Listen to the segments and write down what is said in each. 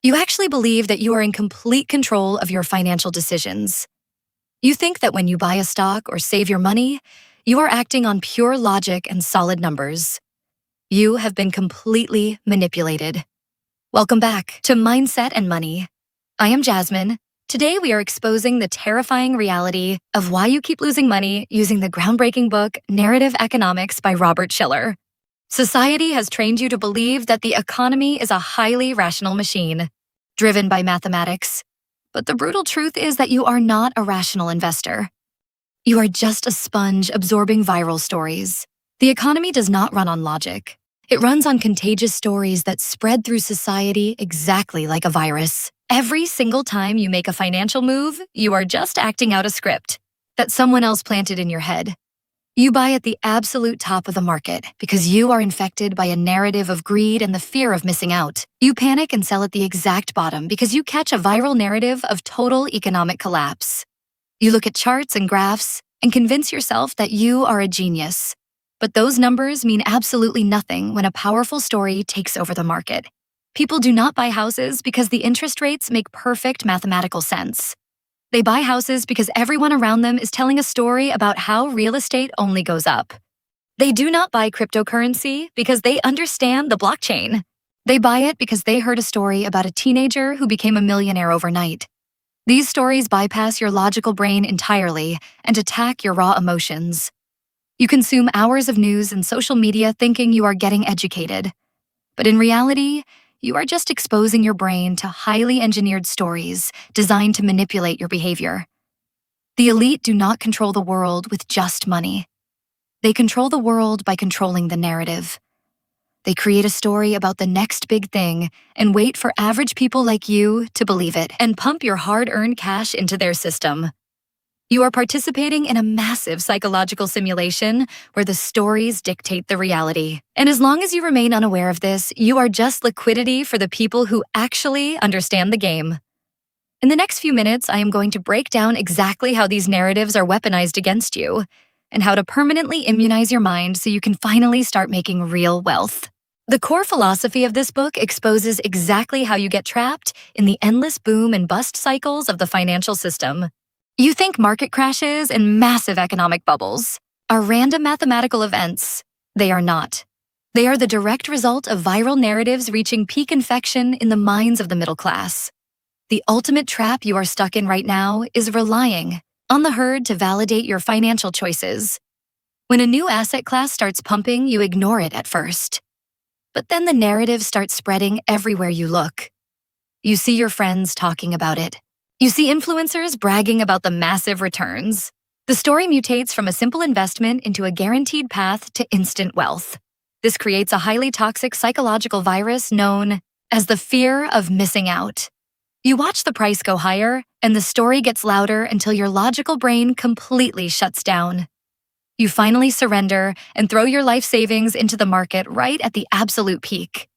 You actually believe that you are in complete control of your financial decisions. You think that when you buy a stock or save your money, you are acting on pure logic and solid numbers. You have been completely manipulated. Welcome back to Mindset and Money. I am Jasmine. Today we are exposing the terrifying reality of why you keep losing money using the groundbreaking book Narrative Economics by Robert Shiller. Society has trained you to believe that the economy is a highly rational machine, driven by mathematics. But the brutal truth is that you are not a rational investor. You are just a sponge absorbing viral stories. The economy does not run on logic. It runs on contagious stories that spread through society exactly like a virus. Every single time you make a financial move, you are just acting out a script that someone else planted in your head. You buy at the absolute top of the market because you are infected by a narrative of greed and the fear of missing out. You panic and sell at the exact bottom because you catch a viral narrative of total economic collapse. You look at charts and graphs and convince yourself that you are a genius. But those numbers mean absolutely nothing when a powerful story takes over the market. People do not buy houses because the interest rates make perfect mathematical sense. They buy houses because everyone around them is telling a story about how real estate only goes up. They do not buy cryptocurrency because they understand the blockchain. They buy it because they heard a story about a teenager who became a millionaire overnight. These stories bypass your logical brain entirely and attack your raw emotions. You consume hours of news and social media thinking you are getting educated. But in reality, you are just exposing your brain to highly engineered stories designed to manipulate your behavior. The elite do not control the world with just money. They control the world by controlling the narrative. They create a story about the next big thing and wait for average people like you to believe it and pump your hard-earned cash into their system. You are participating in a massive psychological simulation where the stories dictate the reality. And as long as you remain unaware of this, you are just liquidity for the people who actually understand the game. In the next few minutes, I am going to break down exactly how these narratives are weaponized against you and how to permanently immunize your mind so you can finally start making real wealth. The core philosophy of this book exposes exactly how you get trapped in the endless boom and bust cycles of the financial system. You think market crashes and massive economic bubbles are random mathematical events. They are not. They are the direct result of viral narratives reaching peak infection in the minds of the middle class. The ultimate trap you are stuck in right now is relying on the herd to validate your financial choices. When a new asset class starts pumping, you ignore it at first. But then the narrative starts spreading everywhere you look. You see your friends talking about it. You see influencers bragging about the massive returns. The story mutates from a simple investment into a guaranteed path to instant wealth. This creates a highly toxic psychological virus known as the fear of missing out. You watch the price go higher, and the story gets louder until your logical brain completely shuts down. You finally surrender and throw your life savings into the market right at the absolute peak.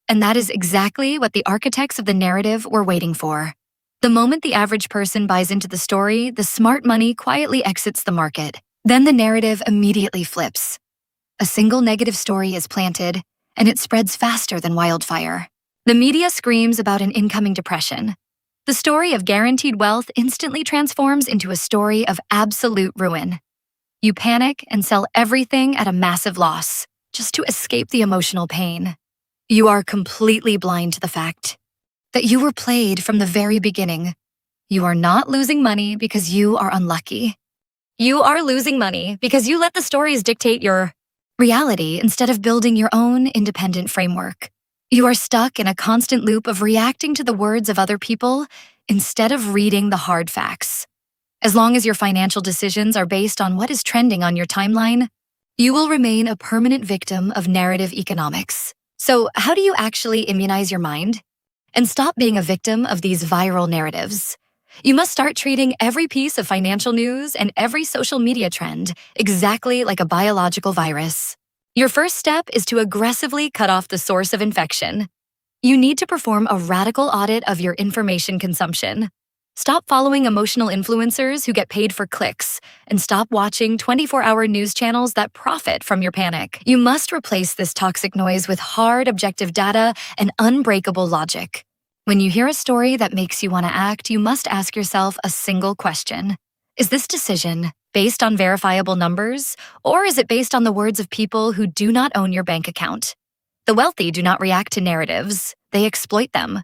And that is exactly what the architects of the narrative were waiting for. The moment the average person buys into the story, the smart money quietly exits the market. Then the narrative immediately flips. A single negative story is planted, and it spreads faster than wildfire. The media screams about an incoming depression. The story of guaranteed wealth instantly transforms into a story of absolute ruin. You panic and sell everything at a massive loss, just to escape the emotional pain. You are completely blind to the fact that you were played from the very beginning. You are not losing money because you are unlucky. You are losing money because you let the stories dictate your reality instead of building your own independent framework. You are stuck in a constant loop of reacting to the words of other people instead of reading the hard facts. As long as your financial decisions are based on what is trending on your timeline, you will remain a permanent victim of narrative economics. So, how do you actually immunize your mind and stop being a victim of these viral narratives? You must start treating every piece of financial news and every social media trend exactly like a biological virus. Your first step is to aggressively cut off the source of infection. You need to perform a radical audit of your information consumption. Stop following emotional influencers who get paid for clicks, and stop watching 24-hour news channels that profit from your panic. You must replace this toxic noise with hard, objective data and unbreakable logic. When you hear a story that makes you want to act, you must ask yourself a single question. Is this decision based on verifiable numbers, or is it based on the words of people who do not own your bank account? The wealthy do not react to narratives, they exploit them.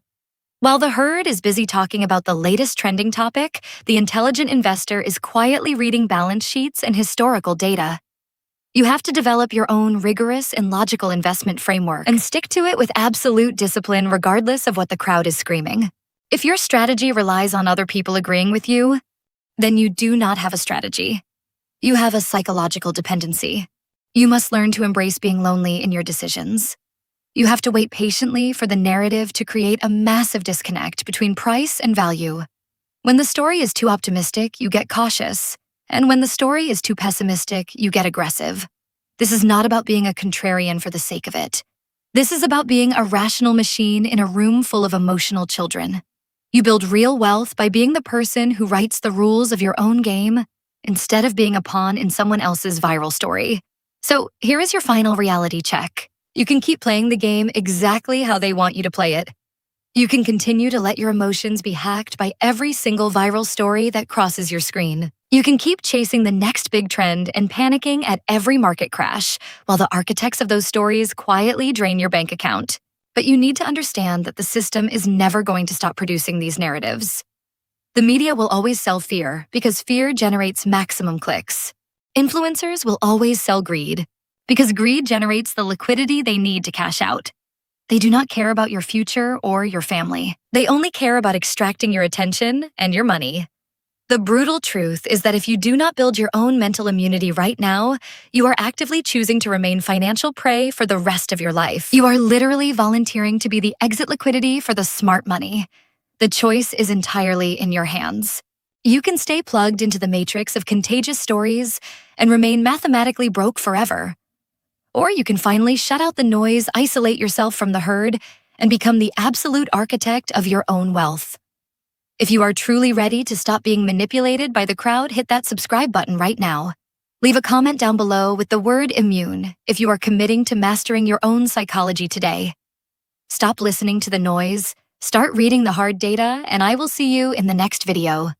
While the herd is busy talking about the latest trending topic, the intelligent investor is quietly reading balance sheets and historical data. You have to develop your own rigorous and logical investment framework and stick to it with absolute discipline regardless of what the crowd is screaming. If your strategy relies on other people agreeing with you, then you do not have a strategy. You have a psychological dependency. You must learn to embrace being lonely in your decisions. You have to wait patiently for the narrative to create a massive disconnect between price and value. When the story is too optimistic, you get cautious. And when the story is too pessimistic, you get aggressive. This is not about being a contrarian for the sake of it. This is about being a rational machine in a room full of emotional children. You build real wealth by being the person who writes the rules of your own game instead of being a pawn in someone else's viral story. So here is your final reality check. You can keep playing the game exactly how they want you to play it. You can continue to let your emotions be hacked by every single viral story that crosses your screen. You can keep chasing the next big trend and panicking at every market crash, while the architects of those stories quietly drain your bank account. But you need to understand that the system is never going to stop producing these narratives. The media will always sell fear because fear generates maximum clicks. Influencers will always sell greed because greed generates the liquidity they need to cash out. They do not care about your future or your family. They only care about extracting your attention and your money. The brutal truth is that if you do not build your own mental immunity right now, you are actively choosing to remain financial prey for the rest of your life. You are literally volunteering to be the exit liquidity for the smart money. The choice is entirely in your hands. You can stay plugged into the matrix of contagious stories and remain mathematically broke forever. Or you can finally shut out the noise, isolate yourself from the herd, and become the absolute architect of your own wealth. If you are truly ready to stop being manipulated by the crowd, hit that subscribe button right now. Leave a comment down below with the word immune if you are committing to mastering your own psychology today. Stop listening to the noise, start reading the hard data, and I will see you in the next video.